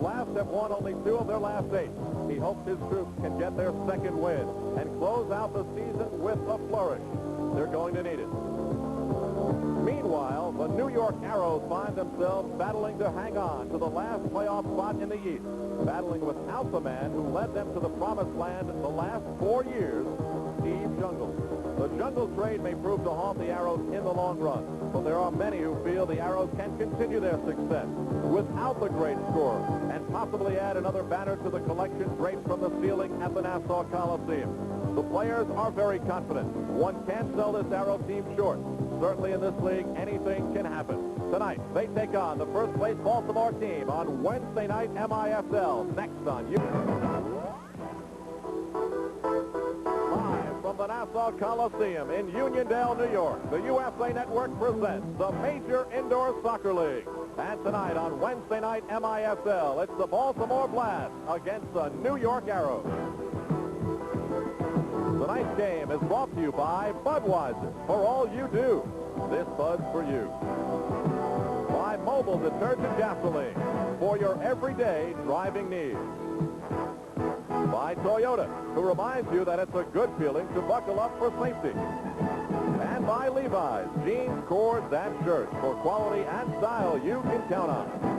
Blast have won only 2 of their last 8. He hopes his troops can get their second win and close out the season with a flourish. They're going to need it. Meanwhile, the New York Arrows find themselves battling to hang on to the last playoff spot in the East, battling without the man who led them to the promised land the last 4 years, Steve Zungul. The Zungul trade may prove to haunt the Arrows in the long run, but there are many who feel the Arrows can continue their success without the great scorer and possibly add another banner to the collection draped from the ceiling at the Nassau Coliseum. The players are very confident. One can't sell this Arrow team short. Certainly in this league, anything can happen. Tonight, they take on the first-place Baltimore team on Wednesday night MISL. Next on you. Live from the Nassau Coliseum in Uniondale, New York, the USA Network presents the Major Indoor Soccer League. And tonight on Wednesday night MISL, it's the Baltimore Blast against the New York Arrows. Tonight's game is brought to you by Budweiser. For all you do, this Bud's for you. By Mobile Detergent Gasoline. For your everyday driving needs. By Toyota, who reminds you that it's a good feeling to buckle up for safety. And by Levi's, jeans, cords, and shirts for quality and style you can count on.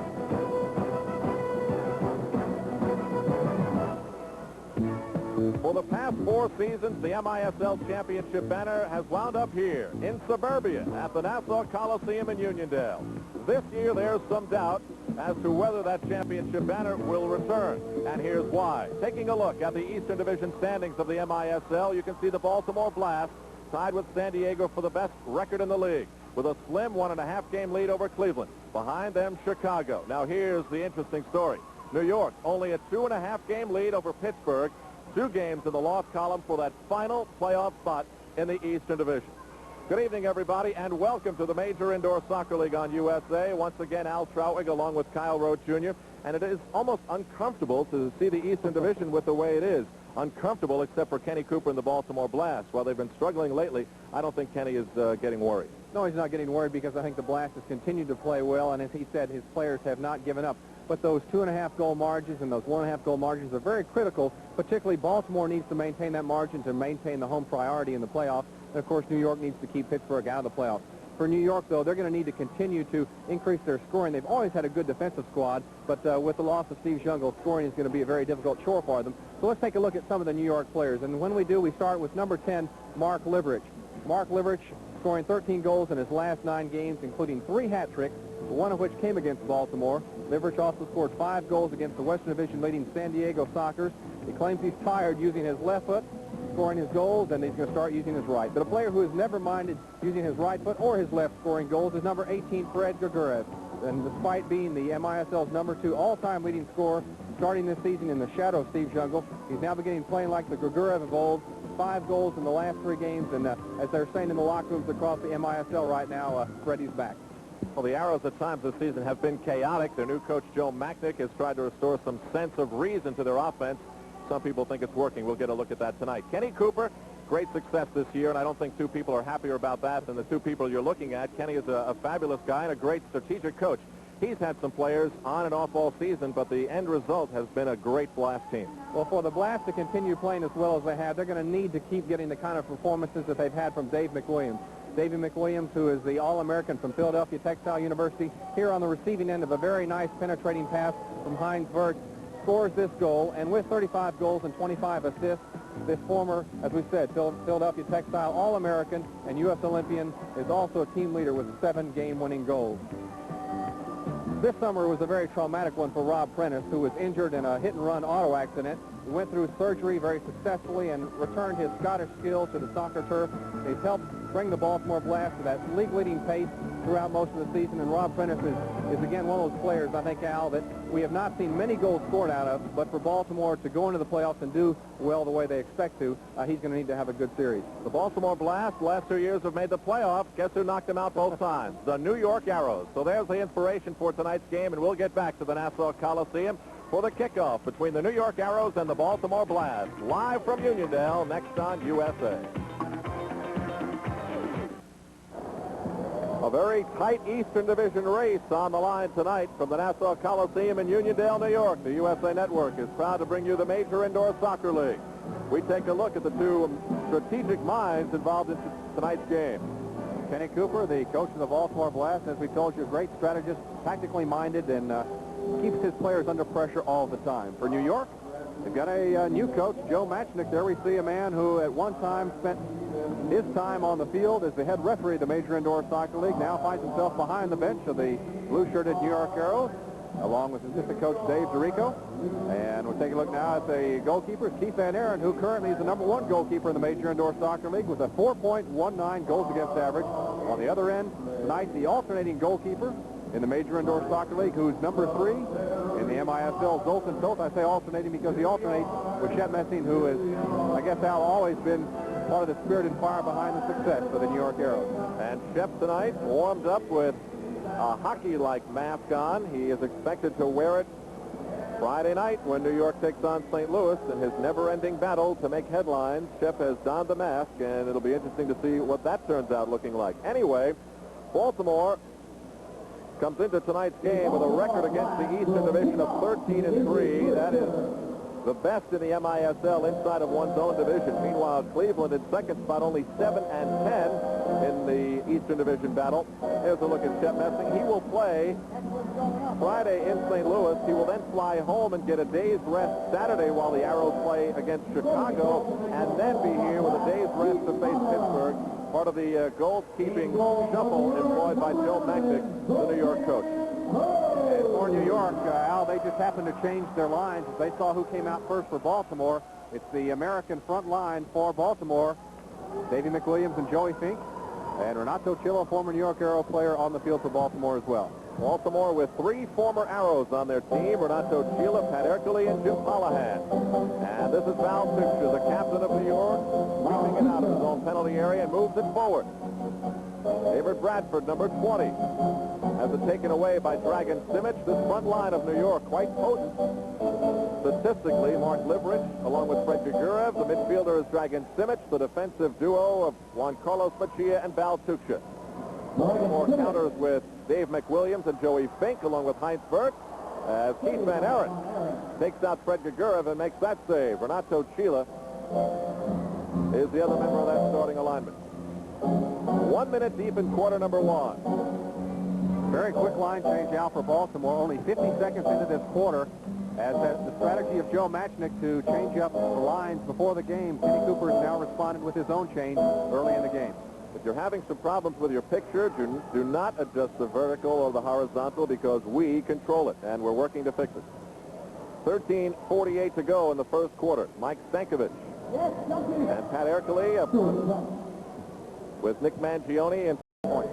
For the past 4 seasons, the MISL Championship banner has wound up here in suburbia at the Nassau Coliseum in Uniondale. This year, there's some doubt as to whether that championship banner will return, and here's why. Taking a look at the Eastern Division standings of the MISL, you can see the Baltimore Blast tied with San Diego for the best record in the league, with a slim 1.5-game lead over Cleveland. Behind them, Chicago. Now, here's the interesting story. New York, only a 2.5-game lead over Pittsburgh. 2 games in the loss column for that final playoff spot in the Eastern Division. Good evening, everybody, and welcome to the Major Indoor Soccer League on USA. Once again, Al Troutwig along with Kyle Rowe Jr. And it is almost uncomfortable to see the Eastern Division with the way it is. Uncomfortable except for Kenny Cooper and the Baltimore Blast. While they've been struggling lately, I don't think Kenny is getting worried. No, he's not getting worried because I think the Blast has continued to play well, and as he said, his players have not given up. But those 2.5-goal margins and those 1.5-goal margins are very critical. Particularly, Baltimore needs to maintain that margin to maintain the home priority in the playoffs. And, of course, New York needs to keep Pittsburgh out of the playoffs. For New York, though, they're going to need to continue to increase their scoring. They've always had a good defensive squad, but with the loss of Steve Zungul, scoring is going to be a very difficult chore for them. So let's take a look at some of the New York players. And when we do, we start with number 10, Mark Liverich. Mark Liverich scoring 13 goals in his last 9 games, including 3 hat-tricks, one of which came against Baltimore. Liverich also scored 5 goals against the Western Division leading San Diego Sockers. He claims he's tired using his left foot, scoring his goals, and he's going to start using his right. But a player who has never minded using his right foot or his left scoring goals is number 18, Fred Gugurev. And despite being the MISL's number 2 all-time leading scorer, starting this season in the shadow of Steve Zungul, he's now beginning playing like the Gugurev of old. 5 goals in the last 3 games, and as they're saying in the locker rooms across the MISL right now, Freddie's back. Well, the Arrows at times this season have been chaotic. Their new coach, Joe Macknick, has tried to restore some sense of reason to their offense. Some people think it's working. We'll get a look at that tonight. Kenny Cooper, great success this year, and I don't think 2 people are happier about that than the 2 people you're looking at. Kenny is a fabulous guy and a great strategic coach. He's had some players on and off all season, but the end result has been a great Blast team. Well, for the Blast to continue playing as well as they have, they're going to need to keep getting the kind of performances that they've had from Dave McWilliams. Davey McWilliams, who is the All-American from Philadelphia Textile University, here on the receiving end of a very nice penetrating pass from Heinz Berg, scores this goal, and with 35 goals and 25 assists, this former, as we said, Philadelphia Textile All-American and U.S. Olympian is also a team leader with 7 game-winning goals. This summer was a very traumatic one for Rob Prentice, who was injured in a hit-and-run auto accident. He went through surgery very successfully and returned his Scottish skill to the soccer turf. He's helped bring the Baltimore Blast to that league-leading pace throughout most of the season, and Rob Prentice is again one of those players, I think, Al, that we have not seen many goals scored out of, but for Baltimore to go into the playoffs and do well the way they expect to, he's going to need to have a good series. The Baltimore Blast, last 2 years, have made the playoffs. Guess who knocked them out both times? The New York Arrows. So there's the inspiration for tonight's game, and we'll get back to the Nassau Coliseum for the kickoff between the New York Arrows and the Baltimore Blast. Live from Uniondale, next on USA. A very tight Eastern Division race on the line tonight from the Nassau Coliseum in Uniondale, New York. The USA Network is proud to bring you the Major Indoor Soccer League. We take a look at the two strategic minds involved in tonight's game. Kenny Cooper, the coach of the Baltimore Blast, as we told you, a great strategist, tactically minded, and keeps his players under pressure all the time. For New York, they've got a new coach, Joe Matchnick. There we see a man who at one time spent his time on the field as the head referee of the Major Indoor Soccer League, now finds himself behind the bench of the blue-shirted New York Arrows, along with assistant coach Dave DiRico. And we'll take a look now at the goalkeeper, Keith Van Aaron, who currently is the #1 goalkeeper in the Major Indoor Soccer League with a 4.19 goals against average. On the other end, tonight, the alternating goalkeeper in the Major Indoor Soccer League, who's #3 in the MISL, Zoltan Toth. I say alternating because he alternates with Shep Messing, who has, I guess, Al, always been part of the spirit and fire behind the success for the New York Arrows. And Shep tonight warmed up with a hockey-like mask on. He is expected to wear it Friday night when New York takes on St. Louis in his never-ending battle to make headlines. Shep has donned the mask, and it'll be interesting to see what that turns out looking like. Anyway, Baltimore comes into tonight's game with a record against the Eastern Division of 13-3. That is the best in the MISL inside of one's own division. Meanwhile, Cleveland in second spot, only 7-10 in the Eastern Division battle. Here's a look at Shep Messing. He will play Friday in St. Louis. He will then fly home and get a day's rest Saturday while the Arrows play against Chicago, and then be here with a day's rest to face Pittsburgh, part of the goalkeeping shuffle employed by Joe Matchnick, the New York coach. And for New York, Al, they just happened to change their lines. They saw who came out first for Baltimore. It's the American front line for Baltimore, Davey McWilliams and Joey Fink, and Renato Chillo, former New York Arrow player, on the field for Baltimore as well. Baltimore with 3 former Arrows on their team, Renato Chila, Pat Ercole, and Jim Callahan. And this is Val Tuchscherer, the captain of New York, sweeping it out of his own penalty area and moves it forward. David Bradford, number 20, has it taken away by Dragan Simic. This front line of New York, quite potent. Statistically, Mark Liverich, along with Fred Gigurev. The midfielder is Dragan Simic, the defensive duo of Juan Carlos Machia and Val Tuchscherer. More counters with Dave McWilliams and Joey Fink, along with Heinz Burt, as Keith Van Aaron takes out Fred Gigurev and makes that save. Renato Chila is the other member of that starting alignment. 1 minute deep in quarter number 1. Very quick line change out for Baltimore. Only 50 seconds into this quarter, as the strategy of Joe Matchnick to change up the lines before the game. Kenny Cooper has now responded with his own change early in the game. If you're having some problems with your picture, do not adjust the vertical or the horizontal, because we control it, and we're working to fix it. 13:48 to go in the first quarter. Mike Stankovic and Pat Ercole with Nick Mangione in point.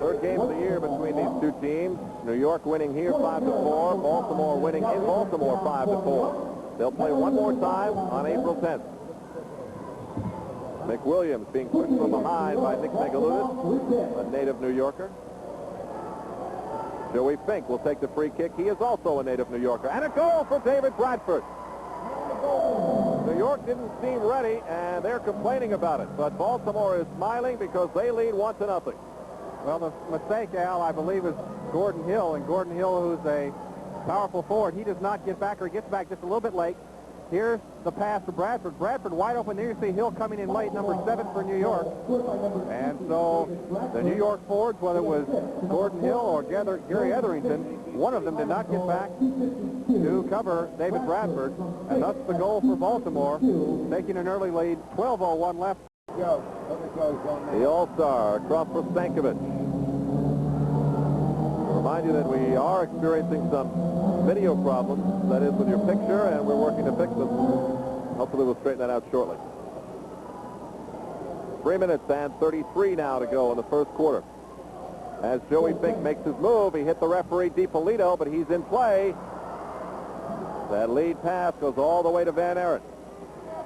Third game of the year between these two teams. New York winning here 5-4. Baltimore winning in Baltimore 5-4. They'll play one more time on April 10th. McWilliams being pushed from behind by Nick Megaludis, a native New Yorker. Joey Fink will take the free kick. He is also a native New Yorker. And a goal for David Bradford. New York didn't seem ready, and they're complaining about it. But Baltimore is smiling because they lead 1-0. Well, the mistake, Al, I believe, is Gordon Hill. And Gordon Hill, who's a powerful forward, he does not get back, or gets back just a little bit late. Here's the pass to Bradford. Bradford wide open there. You see Hill coming in late, number 7 for New York. And so the New York forwards, whether it was Gordon Hill or Gary Etherington, one of them did not get back to cover David Bradford. And thus the goal for Baltimore, taking an early lead. 12:01 left. The All-Star across for Stankovic. Remind you that we are experiencing some video problems, that is with your picture, and we're working to fix them. Hopefully we'll straighten that out shortly. 3 minutes and 33 now to go in the first quarter. As Joey Fink makes his move, he hit the referee DiPolito, but he's in play. That lead pass goes all the way to Van Aaron.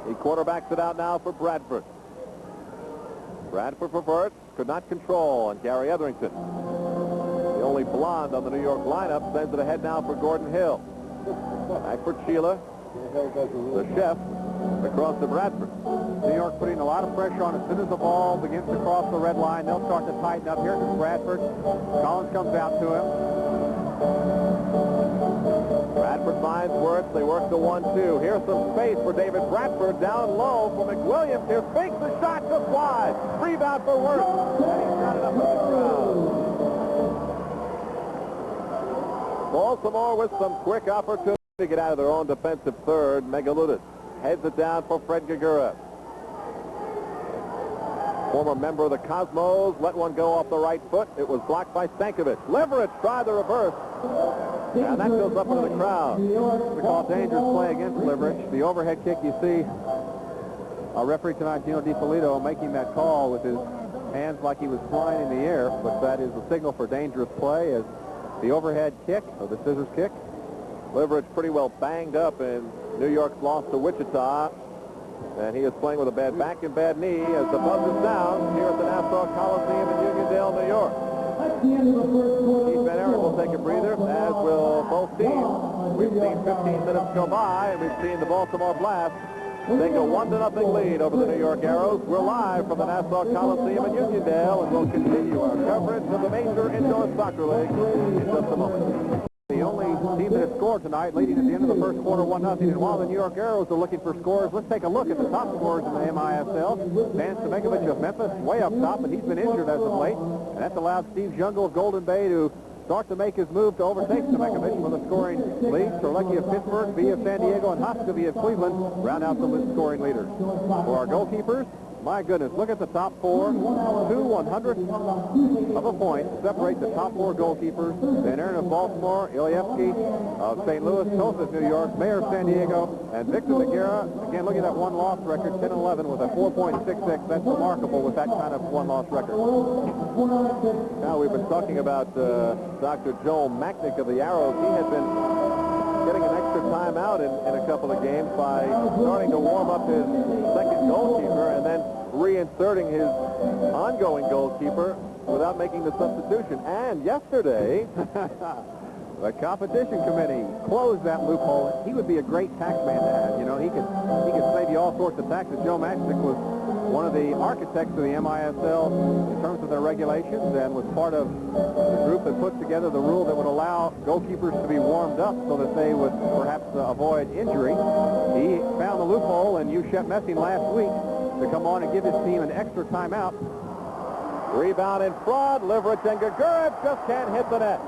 He quarterbacks it out now for Bradford. Bradford for Burt, could not control, and Gary Etherington, the only blonde on the New York lineup, sends it ahead now for Gordon Hill. Back for Chila. The chef across to Bradford. New York putting a lot of pressure on as soon as the ball begins to cross the red line. They'll start to tighten up. Here comes Bradford. Collins comes out to him. Bradford finds Wirtz. They work the 1-2. Here's some space for David Bradford. Down low for McWilliams. Here's fakes the shot just wide. Rebound for Wirtz. And he's got it up in the crowd. Baltimore with some quick opportunity to get out of their own defensive third. Megaludis heads it down for Fred Gigurev. Former member of the Cosmos let one go off the right foot. It was blocked by Stankovic. Leverett tried the reverse. And that goes up into the crowd. We call dangerous play against Leverett. The overhead kick, you see our referee tonight, Gino DiFilippo, making that call with his hands like he was flying in the air. But that is a signal for dangerous play as the overhead kick, or the scissors kick. Leverett's pretty well banged up, and New York's lost to Wichita. And he is playing with a bad back and bad knee as the buzz is down here at the Nassau Coliseum in Uniondale, New York. Steve Van Aaron will take a breather, as will both teams. We've seen 15 minutes go by, and we've seen the Baltimore Blast take a 1-0 lead over the New York Arrows. We're live from the Nassau Coliseum in Uniondale, and we'll continue our coverage of the Major Indoor Soccer League in just a moment. The only team that has scored tonight, leading at the end of the first quarter 1-0. And while the New York Arrows are looking for scores, let's take a look at the top scorers in the MISL. Dan Stamenkovic of Memphis, way up top, but he's been injured as of late. And that's allowed Steve Zungul of Golden Bay to start to make his move to overtake Stamenkovic for the scoring lead. Strzelecki of Pittsburgh, V of San Diego, and Hoskavy of Cleveland round out the scoring leaders. For our goalkeepers, my goodness, look at the top four. 2/100th of a point separate the top four goalkeepers. Van Aaron of Baltimore, Ilyevsky of St. Louis, Toth of New York, Mayer of San Diego, and Victor Nogueira. Again, look at that one-loss record, 10-11 with a 4.66. That's remarkable with that kind of one-loss record. Now, we've been talking about Dr. Joel Macknick of the Arrows. He had been getting an extra timeout in a couple of games by starting to warm up his second goalkeeper and then reinserting his ongoing goalkeeper without making the substitution. And yesterday, the competition committee closed that loophole. He would be a great tax man to have. You know, he could save you all sorts of taxes. Joe Macknick was one of the architects of the MISL in terms of their regulations and was part of the group that put together the rule that would allow goalkeepers to be warmed up so that they would perhaps avoid injury. He found the loophole and used Shep Messing last week to come on and give his team an extra timeout. Rebound in front. Leverett and Gigurev just can't hit the net.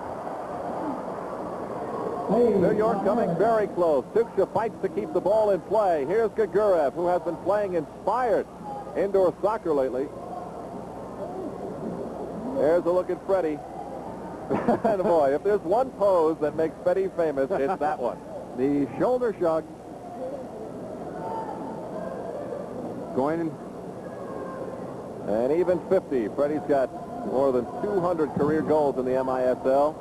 New York coming very close. Tuksha fights to keep the ball in play. Here's Gigurev, who has been playing inspired indoor soccer lately. There's a look at Freddie. And boy, if there's one pose that makes Freddie famous, it's that one. The shoulder shrug. Going in. And even 50. Freddie's got more than 200 career goals in the MISL.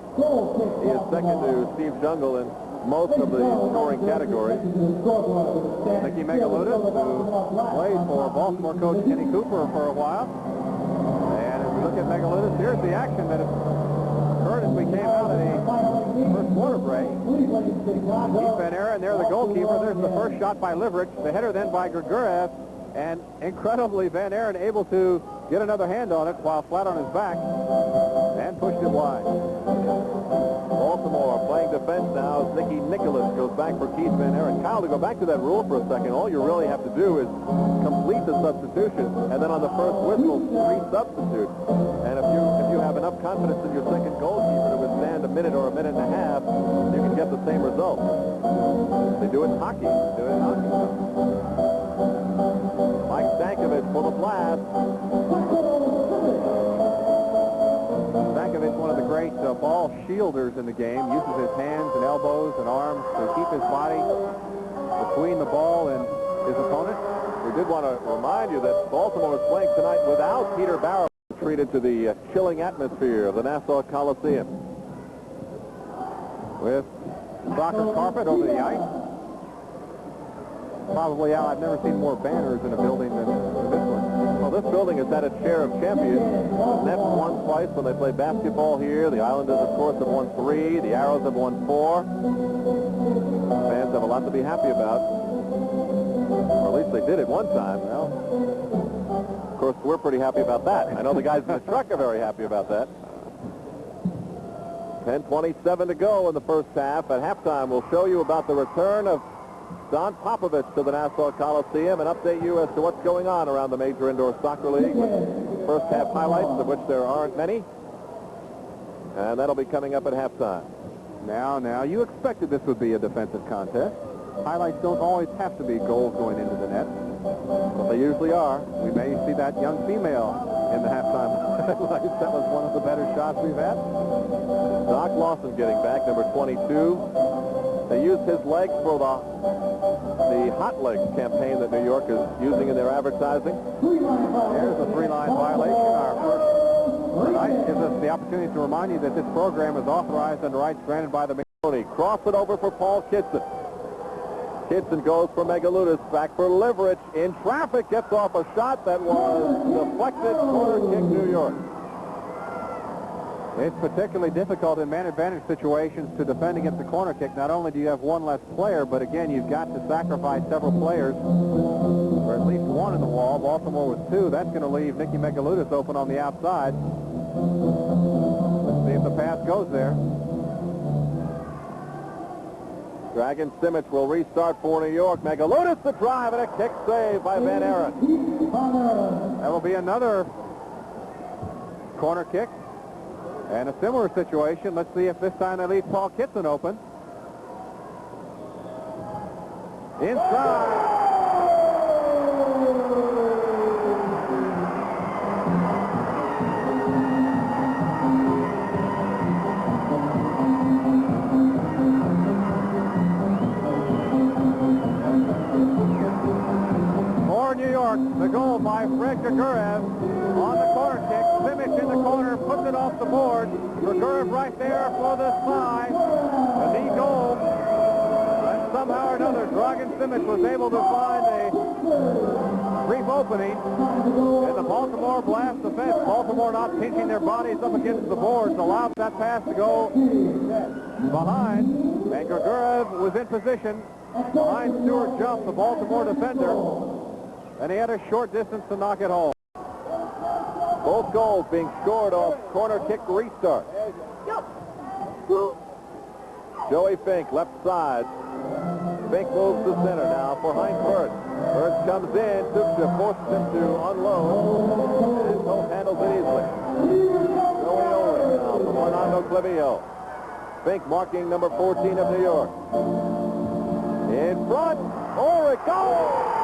He is second to Steve Zungul in most of the scoring categories. Nicky Megaludis, who played for Baltimore coach Kenny Cooper for a while. And as we look at Megaludis, here's the action that occurred as we came out of the first quarter break. Steve Van Aaron, there the goalkeeper. There's the first shot by Leverett. The header then by Gigurev. And incredibly, Van Aaron able to get another hand on it while flat on his back and pushed it wide. Baltimore playing defense now as Nicky Nicholas goes back for Keith Van Aaron. Kyle, to go back to that rule for a second, all you really have to do is complete the substitution, and then on the first whistle, re-substitute. And if you have enough confidence in your second goalkeeper to withstand a minute or a minute and a half, you can get the same result. They do it in hockey. Mike Stankovic for the Blast. Stankovic, one of the great ball shielders in the game, uses his hands and elbows and arms to keep his body between the ball and his opponent. We did want to remind you that Baltimore is playing tonight without Peter Barrow, treated to the chilling atmosphere of the Nassau Coliseum. With soccer carpet over the ice. Probably, Al, I've never seen more banners in a building than this one. Well, this building has had its share of champions. The Nets won twice when they played basketball here. The Islanders, of course, have won 3. The Arrows have won 4. Fans have a lot to be happy about. Or at least they did it one time. Well, of course, we're pretty happy about that. I know the guys in the truck are very happy about that. 10:27 to go in the first half. At halftime, we'll show you about the return of Don Popovich to the Nassau Coliseum and update you as to what's going on around the Major Indoor Soccer League with first half highlights, of which there aren't many. And that'll be coming up at halftime. Now, you expected this would be a defensive contest. Highlights don't always have to be goals going into the net. But they usually are. We may see that young female in the halftime highlights. That was one of the better shots we've had. Doc Lawson getting back, number 22. They used his legs for the Hot Legs campaign that New York is using in their advertising. Here's the three-line violation. Our first tonight gives us the opportunity to remind you that this program is authorized under rights granted by the... Cross it over for Paul Kitson. Kitson goes for Megaludis, back for Liverich. In traffic, gets off a shot that was deflected, corner kick, New York. It's particularly difficult in man advantage situations to defend against the corner kick. Not only do you have one less player, but again, you've got to sacrifice several players, or at least one in the wall. Baltimore with two. That's going to leave Nicky Megaludis open on the outside. Let's see if the pass goes there. Dragon Simic will restart for New York. Megaludis the drive and a kick save by Van Aaron. That will be another corner kick. And a similar situation. Let's see if this time they leave Paul Kitson open. Inside. For New York, the goal by Fred Gagarev on the corner kick. Simic in the corner, puts it off the board. Gagarev right there for the side. A knee goal. And somehow or another, Dragan Simic was able to find a brief opening. And the Baltimore blast defense. Baltimore not pinching their bodies up against the boards allowed that pass to go behind. And Gagarev was in position behind Stuart Jump, the Baltimore defender. And he had a short distance to knock it home. Both goals being scored off corner kick restart. Joey Fink, left side. Fink moves to center now for Heinz Burns. Burns comes in, Tuksha forces him to unload, and Pope handles it easily. Joey Ulrich now for Fernando Clavillo. Fink marking number 14 of New York. In front, Ulrich, goal!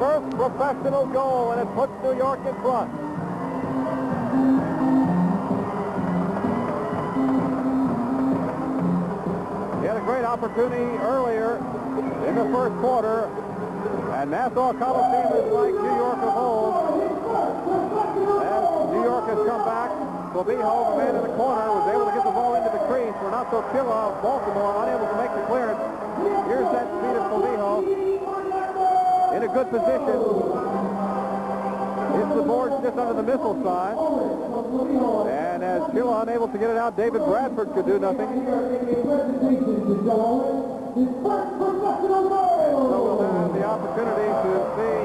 First professional goal, and it puts New York in front. He had a great opportunity earlier in the first quarter, and Nassau Coliseum is like New York of old. As New York has come back, Clavillo, the man in the corner, was able to get the ball into the crease. Renato Killa of Baltimore unable to make the clearance. Here's that speed of Clavillo. In a good position. Hits the boards just under the missile sign. And as Killa unable to get it out, David Bradford could do nothing. And so we'll have the opportunity to see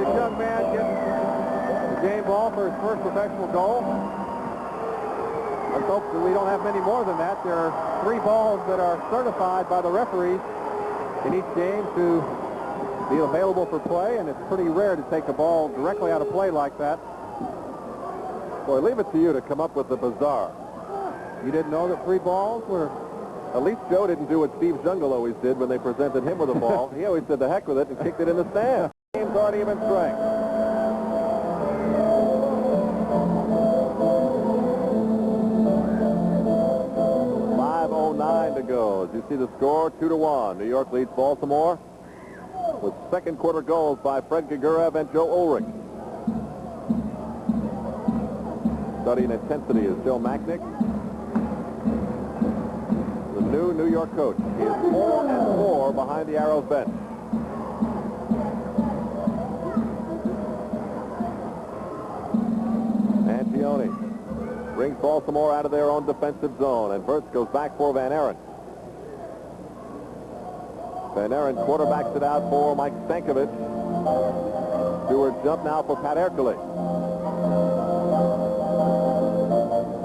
this young man get the game ball for his first professional goal. Let's hope that we don't have many more than that. There are 3 balls that are certified by the referees in each game to be available for play, and it's pretty rare to take a ball directly out of play like that. Boy, leave it to you to come up with the bizarre. You didn't know that 3 balls were... At least Joe didn't do what Steve Zungul always did when they presented him with a ball. He always said the heck with it and kicked it in the stand. Games aren't even strength. .509 to go. As you see the score, 2-1. New York leads Baltimore with second quarter goals by Fred Gagarev and Joe Ulrich. Studying intensity is Joe Macknick, the new New York coach. He is 4-4 behind the Arrows bench. Mangione brings Baltimore out of their own defensive zone, and Verts goes back for Van Aaron. Van Aaron quarterbacks it out for Mike Stankovic. Stewart jump now for Pat Ercole.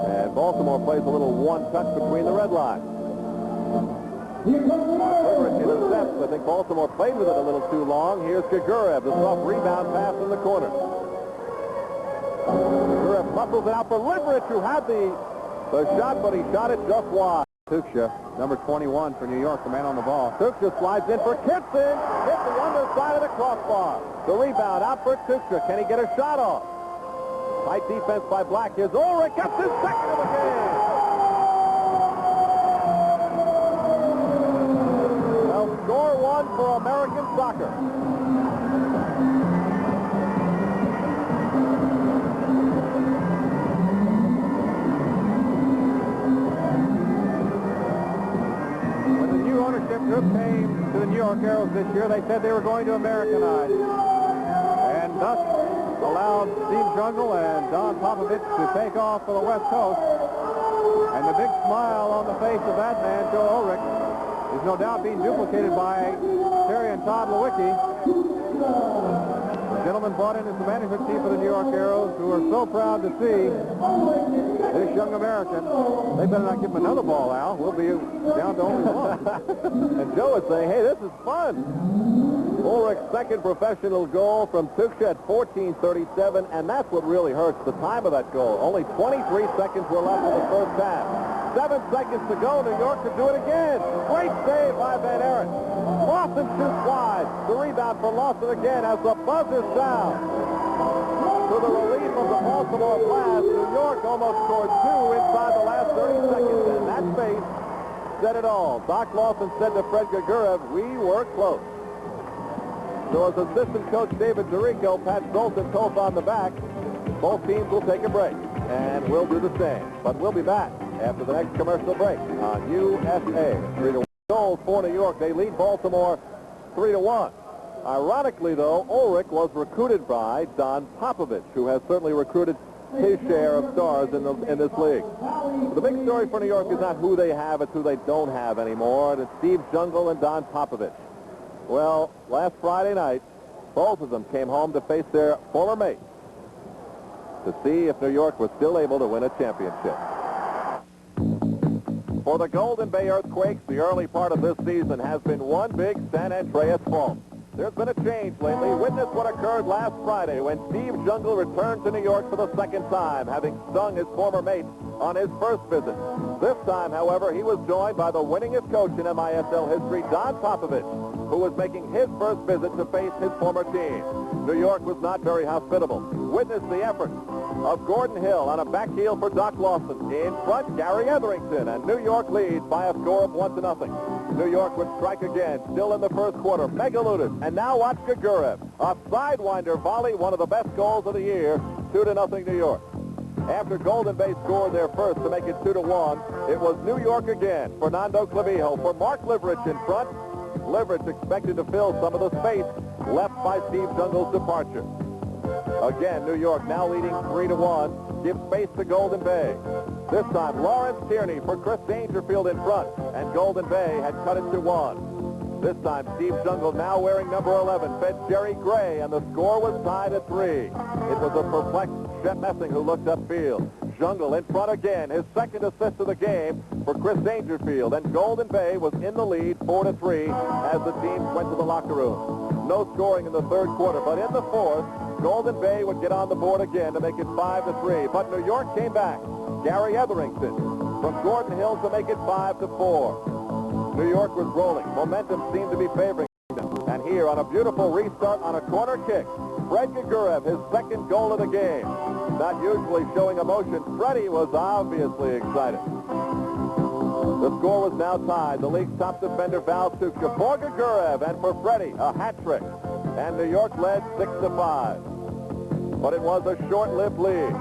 And Baltimore plays a little one-touch between the red lines. Intercepts. I think Baltimore played with it a little too long. Here's Gigurev, the soft rebound pass in the corner. Gigurev muscles it out for Liverich, who had the shot, but he shot it just wide. Tuksha, number 21 for New York, the man on the ball. Tuksha slides in for Kitson. Hit the underside of the crossbar. The rebound out for Tuksha. Can he get a shot off? Tight defense by Black. Here's Ulrich. Gets his second of the game. Well, score one for American soccer. Group came to the New York Arrows this year. They said they were going to Americanize, and thus allowed Steve Zungul and Don Popovich to take off for the West Coast. And the big smile on the face of that man, Joe Ulrich, is no doubt being duplicated by Terry and Todd Lewicki. The gentleman brought in as the management team for the New York Arrows, who are so proud to see this young American. They better not give him another ball, Al. We'll be down to only one. And Joe is saying, hey, this is fun. Ulrich's second professional goal from Tuksha at 14:37, and that's what really hurts, the time of that goal. Only 23 seconds were left in the first half. 7 seconds to go. New York could do it again. Great save by Van Aaron. Lawson shoots wide. The rebound for Lawson again as the buzzer sounds. To the relief of the Baltimore Blast, New York almost scored two inside the last 30 seconds, and that face said it all. Doc Lawson said to Fred Gigurev, we were close. So as assistant coach David Dorico pats Zoltan Toth on the back, both teams will take a break, and we'll do the same. But we'll be back after the next commercial break on USA. 3-1 goals for New York. They lead Baltimore 3-1. Ironically, though, Ulrich was recruited by Don Popovich, who has certainly recruited his share of stars in this league. The big story for New York is not who they have, it's who they don't have anymore. It's Steve Zungul and Don Popovich. Well, last Friday night, both of them came home to face their former mates to see if New York was still able to win a championship. For the Golden Bay Earthquakes, the early part of this season has been one big San Andreas fault. There's been a change lately. Witness what occurred last Friday when Steve Zungul returned to New York for the second time, having stung his former mate on his first visit. This time, however, he was joined by the winningest coach in MISL history, Don Popovich, who was making his first visit to face his former team. New York was not very hospitable. Witness the effort of Gordon Hill on a back heel for Doc Lawson. In front, Gary Etherington, and New York leads by a score of 1-0. New York would strike again, still in the first quarter. Megaludis, and now watch Gigurev. A sidewinder volley, one of the best goals of the year. 2-0 New York. After Golden Bay scored their first to make it 2-1, it was New York again. Fernando Clavijo for Mark Liverich in front. Liverich expected to fill some of the space left by Steve Zungul's departure. Again, New York now leading 3-1. Gives space to Golden Bay. This time, Lawrence Tierney for Chris Dangerfield in front, and Golden Bay had cut it to 1. This time, Steve Zungul, now wearing number 11, fed Jerry Gray, and the score was tied at 3. It was a perplexed Chet Messing who looked upfield. Zungul in front again, his second assist of the game for Chris Dangerfield, and Golden Bay was in the lead 4-3 as the teams went to the locker room. No scoring in the third quarter, but in the fourth, Golden Bay would get on the board again to make it 5-3, but New York came back. Gary Etherington from Gordon Hill to make it 5-4. New York was rolling. Momentum seemed to be favoring them. And here on a beautiful restart on a corner kick, Fred Gigurev, his second goal of the game. Not usually showing emotion, Freddie was obviously excited. The score was now tied. The league's top defender, Val Tuksha, for Gigurev, and for Freddie, a hat trick. And New York led 6-5. But it was a short-lived lead.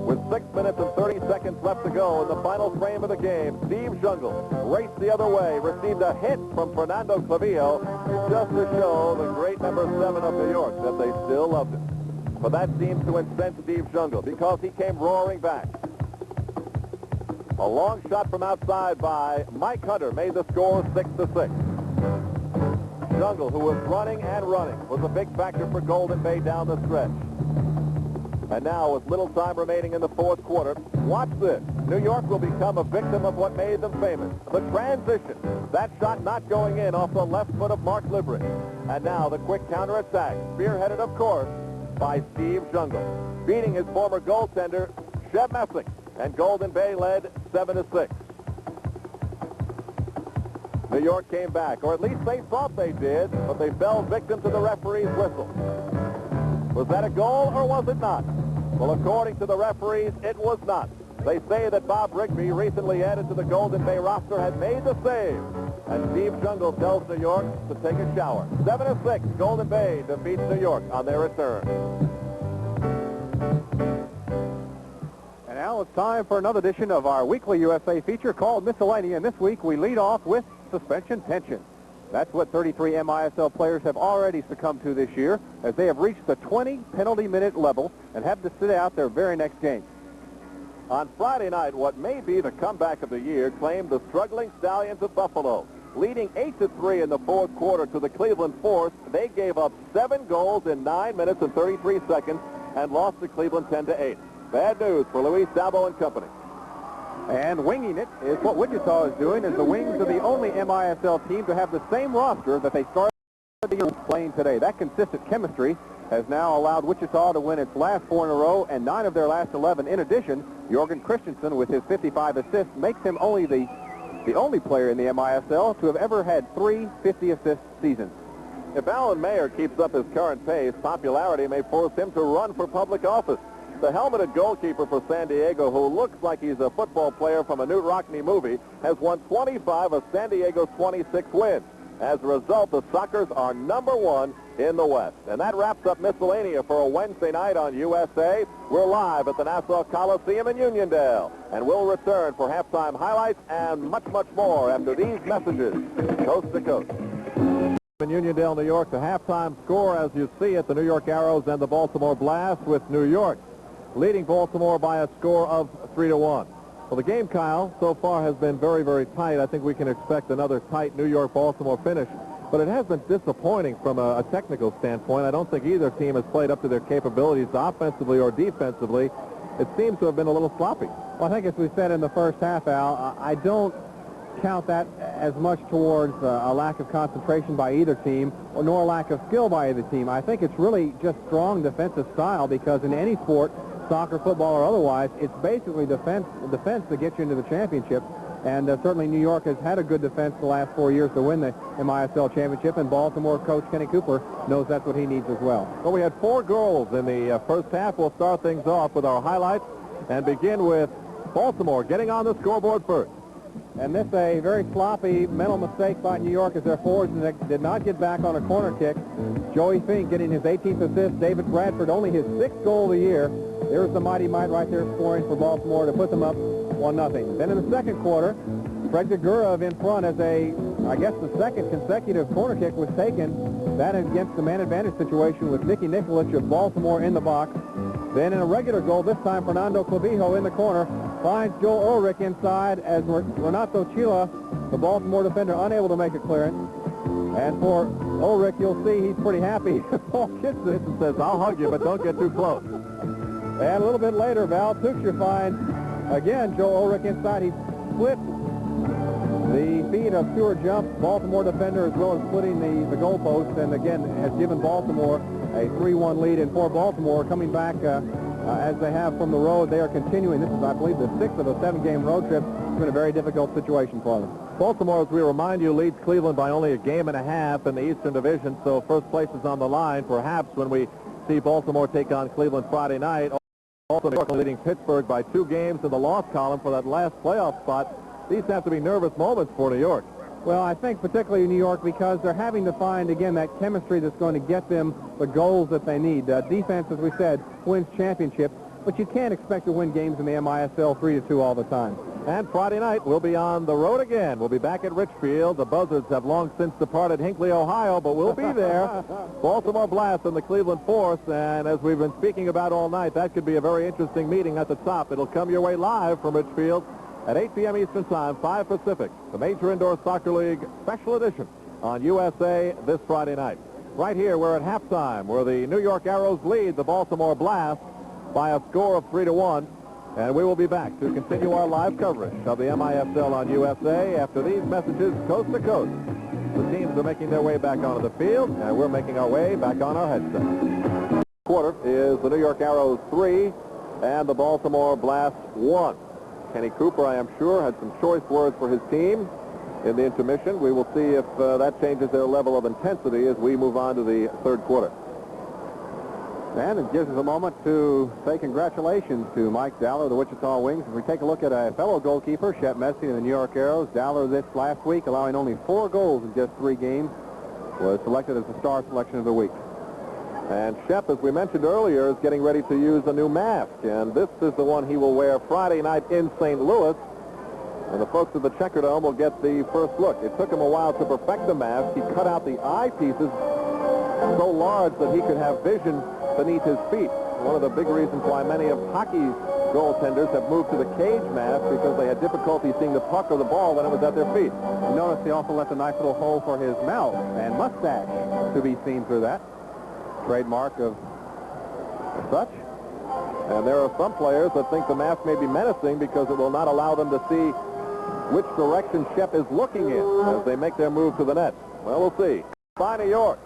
With 6 minutes and 30 seconds left to go in the final frame of the game, Steve Zungul raced the other way, received a hit from Fernando Clavijo just to show the great number 7 of New York that they still loved him. but that seems to incense Steve Zungul because he came roaring back. A long shot from outside by Mike Hunter made the score 6-6. Zungul, who was running and running, was a big factor for Golden Bay down the stretch. And now, with little time remaining in the fourth quarter, watch this. New York will become a victim of what made them famous. The transition. That shot not going in off the left foot of Mark Librick. And now the quick counterattack, spearheaded, of course, by Steve Zungul, beating his former goaltender, Shep Messing. And Golden Bay led 7-6. New York came back, or at least they thought they did, but they fell victim to the referee's whistle. Was that a goal or was it not? Well, according to the referees, it was not. They say that Bob Rigby, recently added to the Golden Bay roster, had made the save. And Steve Zungul tells New York to take a shower. 7-6, Golden Bay defeats New York on their return. And now it's time for another edition of our weekly USA feature called Miscellany. And this week we lead off with suspension tension. That's what 33 MISL players have already succumbed to this year, as they have reached the 20 penalty minute level and have to sit out their very next game. On Friday night, what may be the comeback of the year claimed the struggling Stallions of Buffalo. Leading 8-3 in the fourth quarter to the Cleveland Force, they gave up 7 goals in 9 minutes and 33 seconds and lost to Cleveland 10-8. Bad news for Luis Sabo and company. And winging it is what Wichita is doing, as the Wings are the only MISL team to have the same roster that they started the year playing today. That consistent chemistry has now allowed Wichita to win its last 4 in a row and 9 of their last 11. In addition, Jorgen Christensen, with his 55 assists, makes him only the only player in the MISL to have ever had 3 50-assist seasons. If Alan Mayer keeps up his current pace, popularity may force him to run for public office. The helmeted goalkeeper for San Diego, who looks like he's a football player from a Knute Rockne movie, has won 25 of San Diego's 26 wins. As a result, the Sockers are #1 in the West. And that wraps up Miscellanea for a Wednesday night on USA. We're live at the Nassau Coliseum in Uniondale. And we'll return for halftime highlights and much, much more after these messages, coast to coast. In Uniondale, New York, the halftime score, as you see it, the New York Arrows and the Baltimore Blast, with New York leading Baltimore by a score of 3-1. Well, the game, Kyle, so far has been very, very tight. I think we can expect another tight New York-Baltimore finish, but it has been disappointing from a technical standpoint. I don't think either team has played up to their capabilities offensively or defensively. It seems to have been a little sloppy. Well, I think as we said in the first half, Al, I don't count that as much towards a lack of concentration by either team, or nor a lack of skill by either team. I think it's really just strong defensive style, because in any sport, soccer, football, or otherwise, it's basically defense that gets you into the championship. And certainly New York has had a good defense the last 4 years to win the MISL championship, and Baltimore coach Kenny Cooper knows that's what he needs as well. Well, we had 4 goals in the first half. We'll start things off with our highlights and begin with Baltimore getting on the scoreboard first. And this a very sloppy mental mistake by New York, as their forwards did not get back on a corner kick. Joey Fink getting his 18th assist. David Bradford only his 6th goal of the year. There's the Mighty Might right there scoring for Baltimore to put them up 1-0. Then in the second quarter, Fred Gurov in front as I guess the second consecutive corner kick was taken. That against the man advantage situation with Nicky Nikolic of Baltimore in the box. Then in a regular goal, this time Fernando Clavijo in the corner, finds Joel Ulrich inside as Renato Chila, the Baltimore defender, unable to make a clearance. And for Ulrich, you'll see he's pretty happy. Paul Kitson and says, "I'll hug you, but don't get too close." And a little bit later, Val Tuchscher finds, again, Joel Ulrich inside. He split the feet of Stuart Jump, Baltimore defender, as well as splitting the goalpost, and again has given Baltimore a 3-1 lead. And for Baltimore, coming back as they have from the road, they are continuing. This is, I believe, the 6th of a 7-game road trip. It's been a very difficult situation for them. Baltimore, as we remind you, leads Cleveland by only a game and a half in the Eastern Division, so first place is on the line. Perhaps when we see Baltimore take on Cleveland Friday night. Also, New York leading Pittsburgh by 2 games in the loss column for that last playoff spot. These have to be nervous moments for New York. Well, I think particularly New York, because they're having to find, again, that chemistry that's going to get them the goals that they need. Defense, as we said, wins championships. but you can't expect to win games in the MISL 3-2 all the time. And Friday night, we'll be on the road again. We'll be back at Richfield. The Buzzards have long since departed Hinckley, Ohio, but we'll be there. Baltimore Blast and the Cleveland Force, and as we've been speaking about all night, that could be a very interesting meeting at the top. It'll come your way live from Richfield at 8 p.m. Eastern Time, 5 Pacific, the Major Indoor Soccer League Special Edition on USA this Friday night. Right here, we're at halftime, where the New York Arrows lead the Baltimore Blast by a score of 3-1. And we will be back to continue our live coverage of the MISL on USA after these messages coast to coast. The teams are making their way back onto the field, and we're making our way back on our headset. Quarter is the New York Arrows 3 and the Baltimore Blast 1. Kenny Cooper, I am sure, had some choice words for his team in the intermission. We will see if that changes their level of intensity as we move on to the third quarter. And it gives us a moment to say congratulations to Mike Dowler of the Wichita Wings. If we take a look at a fellow goalkeeper, Shep Messi of the New York Arrows, Dowler this last week, allowing only 4 goals in just 3 games, was selected as the star selection of the week. And Shep, as we mentioned earlier, is getting ready to use a new mask, and this is the one he will wear Friday night in St. Louis. And the folks at the Checker Dome will get the first look. It took him a while to perfect the mask. He cut out the eyepieces so large that he could have vision beneath his feet. One of the big reasons why many of hockey's goaltenders have moved to the cage mask, because they had difficulty seeing the puck or the ball when it was at their feet. You notice he also left a nice little hole for his mouth and mustache to be seen through that. Trademark of such. And there are some players that think the mask may be menacing because it will not allow them to see which direction Shep is looking in as they make their move to the net. Well, we'll see. By New York.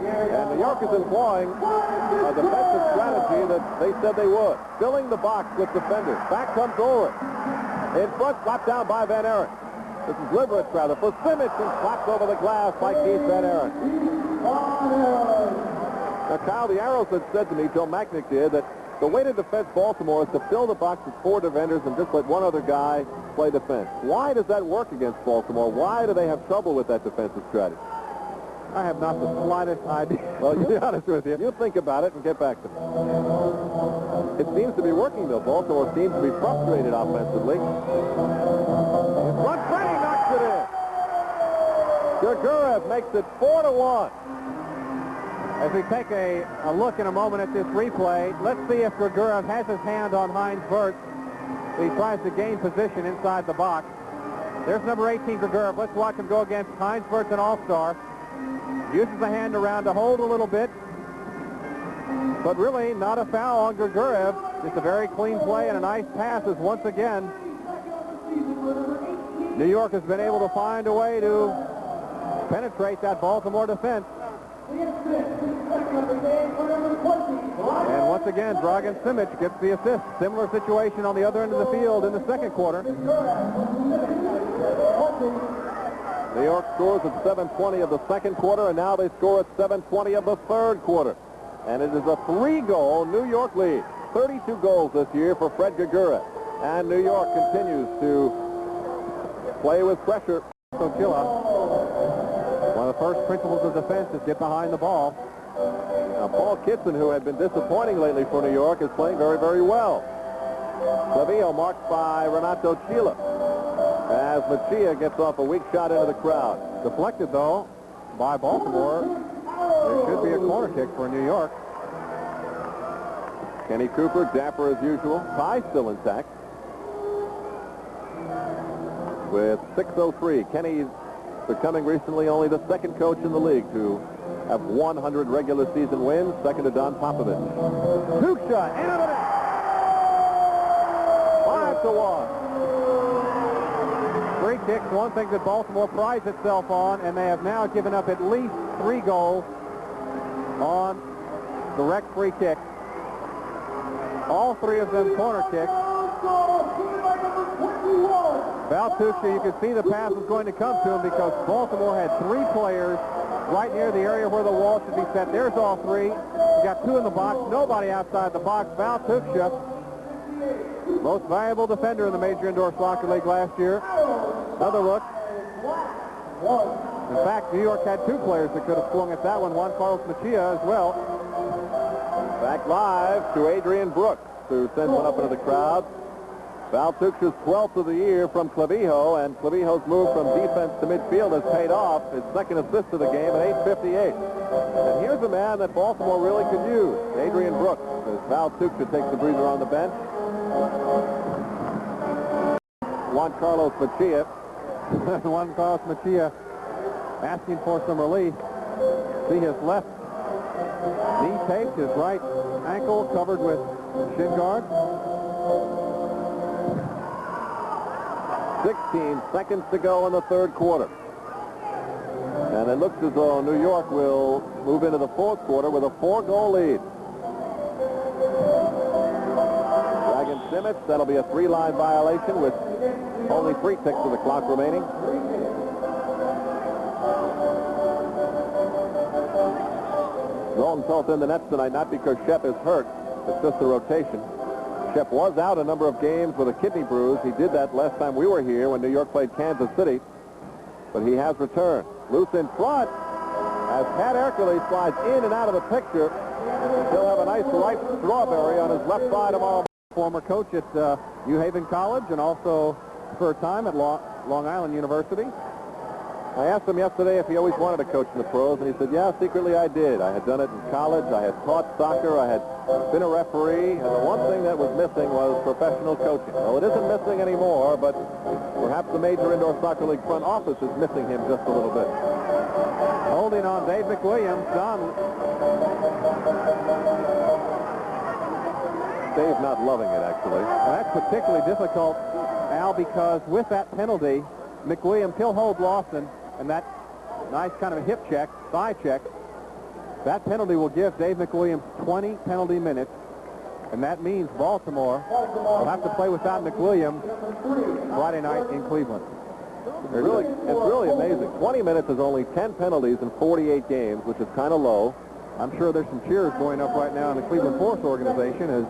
And New York is employing a defensive strategy that they said they would. Filling the box with defenders. Back comes Ulrich. In front, slapped down by Van Aren. This is Liberec, rather, for Simic, and slapped over the glass by Keith Van Aren. Now, Kyle, the Arrows had said to me, Joe Macknick did, that the way to defend Baltimore is to fill the box with 4 defenders and just let one other guy play defense. Why does that work against Baltimore? Why do they have trouble with that defensive strategy? I have not the slightest idea. Well, to be honest with you. You think about it and get back to me. It seems to be working, though. Baltimore seems to be frustrated offensively. Front Freddy knocks it in. Gurgurev makes it 4-1. As we take a look in a moment at this replay, let's see if Gurgurev has his hand on Heinz Wirtz. He tries to gain position inside the box. There's number 18, Gurgurev. Let's watch him go against Heinz Wirtz, an all-star. Uses the hand around to hold a little bit, but really not a foul on Gurgurev. Just a very clean play and a nice pass as once again New York has been able to find a way to penetrate that Baltimore defense. And once again, Dragan Simic gets the assist. Similar situation on the other end of the field in the second quarter. New York scores at 7:20 of the second quarter, and now they score at 7:20 of the third quarter. And it is a 3-goal New York lead. 32 goals this year for Fred Gurgurev. And New York continues to play with pressure. Sochilla, one of the first principles of defense is get behind the ball. Now, Paul Kitson, who had been disappointing lately for New York, is playing very, very well. Clavillo marked by Renato Chila as Machia gets off a weak shot into the crowd. Deflected, though, by Baltimore. There should be a corner kick for New York. Kenny Cooper, dapper as usual. Tie still intact. With 6:03, Kenny's becoming recently only the second coach in the league to have 100 regular season wins, second to Don Popovich. Duke shot, into the net. 5-1. Free kicks, one thing that Baltimore prides itself on, and they have now given up at least 3 goals on direct free kicks. All 3 of them corner kicks. Valtucci, you can see the pass was going to come to him because Baltimore had 3 players right near the area where the wall should be set. There's all 3. You got 2 in the box, nobody outside the box. Valtucci, most valuable defender in the Major Indoor Soccer League last year. Another look. In fact, New York had 2 players that could have swung at that one. Juan Carlos Machia as well. Back live to Adrian Brooks, who sends one up into the crowd. Val Tuch's 12th of the year from Clavijo, and Clavijo's move from defense to midfield has paid off. His second assist of the game at 8:58. And here's a man that Baltimore really could use, Adrian Brooks, as Val Tuch takes the breather on the bench. Juan Carlos Machia. Juan Carlos Machia asking for some relief. See his left knee taped, his right ankle covered with shin guard. 16 seconds to go in the third quarter. And it looks as though New York will move into the fourth quarter with a 4-goal lead. Dragon Simic, that'll be a 3-line violation with only 3 ticks of the clock remaining. Zoltan Toth in the nets tonight, not because Shep is hurt, it's just the rotation. Shep was out a number of games with a kidney bruise. He did that last time we were here when New York played Kansas City. But he has returned. Loose in front as Pat Hercules slides in and out of the picture. He'll have a nice ripe strawberry on his left side tomorrow. Former coach at New Haven College and also for a time at Long Island University. I asked him yesterday if he always wanted to coach in the pros, and he said, yeah, secretly I did. I had done it in college. I had taught soccer. I had been a referee. And the one thing that was missing was professional coaching. Well, it isn't missing anymore, but perhaps the major indoor soccer league front office is missing him just a little bit. Holding on Dave McWilliams. Don. Dave's not loving it, actually. Well, that's particularly difficult, Al, because with that penalty, McWilliams, he'll hold Lawson, and that nice kind of a hip check, thigh check, that penalty will give Dave McWilliams 20 penalty minutes, and that means Baltimore will have to play without McWilliams Friday night in Cleveland. It's really amazing. 20 minutes is only 10 penalties in 48 games, which is kind of low. I'm sure there's some cheers going up right now in the Cleveland Force organization as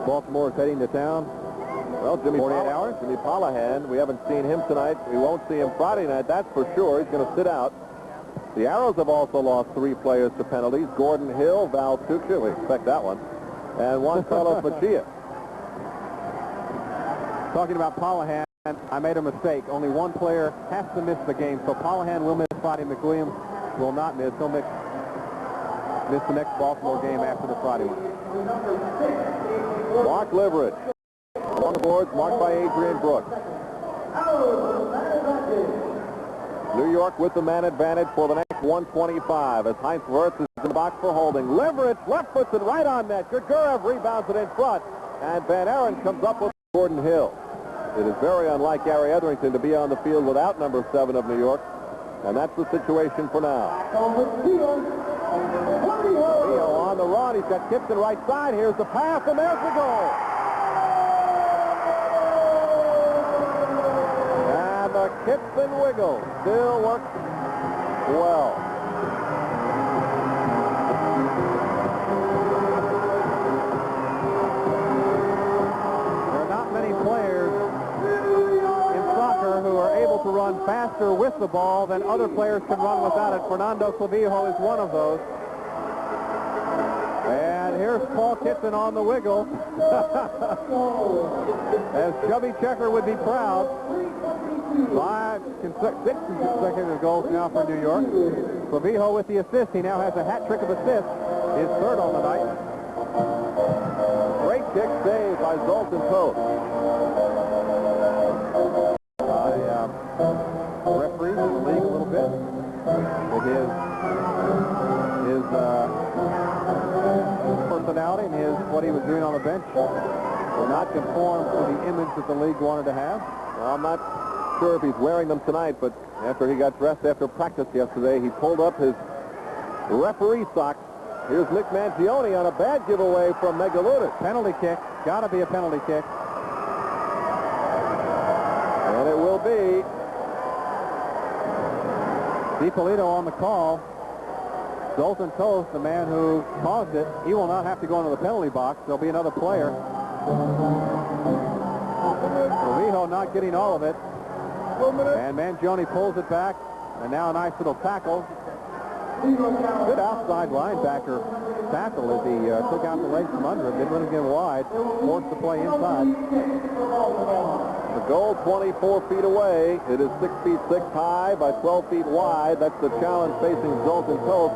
Baltimore is heading to town. Well, Jimmy Palahan, we haven't seen him tonight. We won't see him Friday night, that's for sure. He's going to sit out. The Arrows have also lost 3 players to penalties. Gordon Hill, Val Tuch, we expect that one, and Juan Carlos Machia. Talking about Palahan, I made a mistake. Only one player has to miss the game, so Palahan will miss Friday. McWilliams will not miss. He'll miss the next Baltimore game after the Friday one. Mark Liverich. On the boards, marked by Adrian Brooks. New York with the man advantage for the next 125 as Heinz Wirtz is in the box for holding. Liverich left puts it right on net. Gurgurev rebounds it in front, and Van Aaron comes up with Gordon Hill. It is very unlike Gary Etherington to be on the field without number 7 of New York, and that's the situation for now. Theo on the run. He's got Gibson right side. Here's the pass, and there's the goal. The kips and wiggle still works well. There are not many players in soccer who are able to run faster with the ball than other players can run without it. Fernando Clavijo is one of those. And here's Paul Kitson on the wiggle. As Chubby Checker would be proud. 6 consecutive goals now for New York. Clavijo with the assist. He now has a hat trick of assists. His third on the night. Great kick saved by Zoltan Toth. Referees in the league a little bit with his personality and what he was doing on the bench will not conform to the image that the league wanted to have. Well, I'm not sure if he's wearing them tonight, but after he got dressed after practice yesterday, he pulled up his referee socks. Here's Nick Mangione on a bad giveaway from Megaludis. Penalty kick. Got to be a penalty kick. And it will be. DiPolito on the call. Zoltan Toth, the man who caused it, he will not have to go into the penalty box. There'll be another player. Clavijo not getting all of it. And Mangione pulls it back. And now a nice little tackle Good outside linebacker tackle as he took out the legs from under him. Didn't let him get wide. Forced the play inside. The goal 24 feet away. It is 6 feet 6 high by 12 feet wide. That's the challenge facing Zoltan Toth,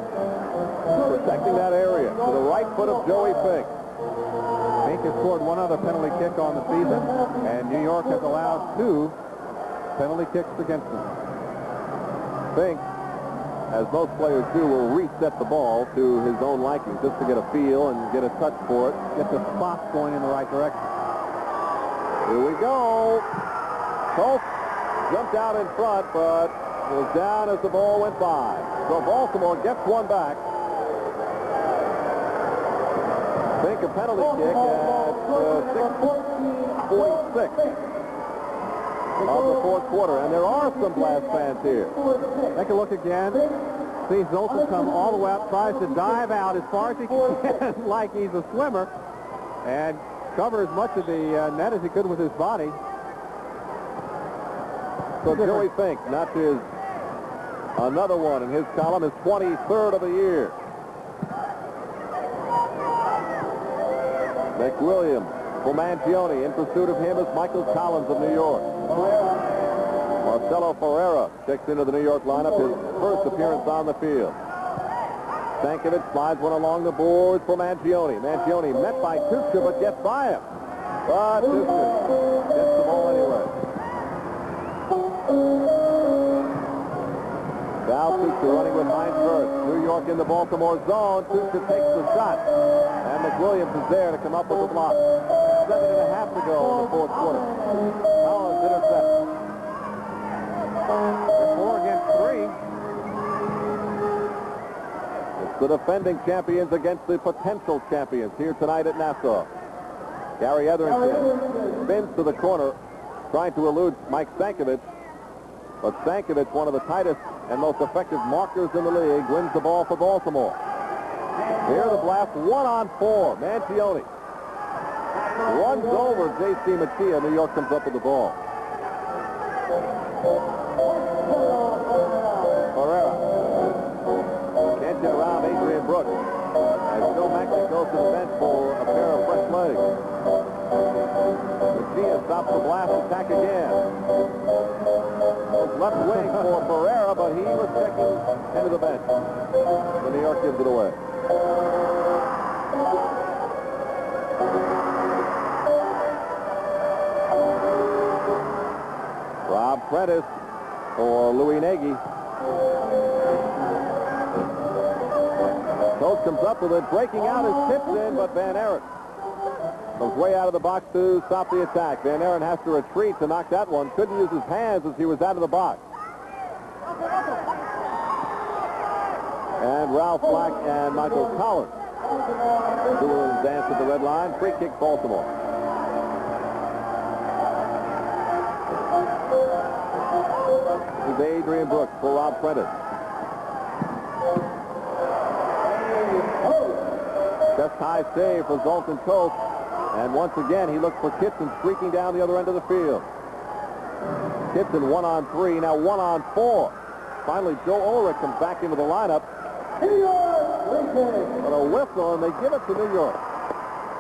protecting that area to the right foot of Joey Fink. Fink has scored one other penalty kick on the season, and New York has allowed 2 penalty kicks against them. Fink, as most players do, will reset the ball to his own liking just to get a feel and get a touch for it. Get the spots going in the right direction. Here we go. Toth jumped out in front, but was down as the ball went by. So Baltimore gets one back. Fink a penalty kick at 6:46 of the fourth quarter, and there are some Blast fans here. Take a look again. See Zoltan come all the way up, tries to dive out as far as he can, like he's a swimmer, and cover as much of the net as he could with his body. So Joey Fink, not his another one in his column, his 23rd of the year. McWilliams for Mangione. In pursuit of him is Michael Collins of New York. Marcelo Ferreira checks into the New York lineup, his first appearance on the field. Stankovic slides one along the boards for Mangione. Mangione met by Tuchka, but gets by him. But Tuchka gets the ball anyway. Val Tuchka running with Heinz Wirth. New York in the Baltimore zone. Tuchka takes the shot. And McWilliams is there to come up with the block. 7.5 to go in the fourth quarter. Collins intercepts. 4 against 3. It's the defending champions against the potential champions here tonight at Nassau. Gary Etherington spins to the corner, trying to elude Mike Stankovic. But Stankovic, one of the tightest and most effective markers in the league, wins the ball for Baltimore. Here the Blast 1-on-4. Mangione runs over J.C. Machia. New York comes up with the ball. Herrera can't get around Adrian Brooks as Joe Mackey goes to the bench for a pair of fresh legs. Machia stops the Blast attack again. Left wing for Ferreira, but he was checking into the bench. So New York gives it away. Rob Prentice for Louis Nagy. Toth comes up with it, breaking out his tips in, but Van Aaron comes way out of the box to stop the attack. Van Aaron has to retreat to knock that one. Couldn't use his hands as he was out of the box. And Ralph Black and Michael Collins doing a dance at the red line. Free kick, Baltimore. This is Adrian Brooks for Rob Prentice. Just high save for Zoltan Toth. And once again, he looks for Kitson streaking down the other end of the field. Kitson 1-on-3, now 1-on-4. Finally, Joe Ulrich comes back into the lineup. But a whistle, and they give it to New York.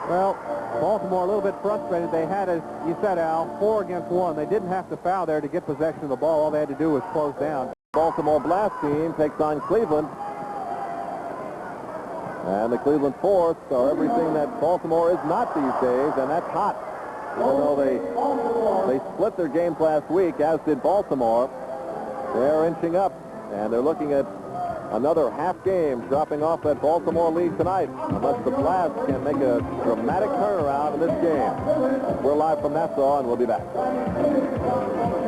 Well, Baltimore a little bit frustrated. They had, as you said, Al, 4 against 1. They didn't have to foul there to get possession of the ball. All they had to do was close down. Baltimore Blast team takes on Cleveland. And the Cleveland Force are everything that Baltimore is not these days, and that's hot. Even though they split their games last week, as did Baltimore, they're inching up, and they're looking at another half game dropping off that Baltimore lead tonight, unless the Blast can make a dramatic turnaround in this game. We're live from Nassau, and we'll be back.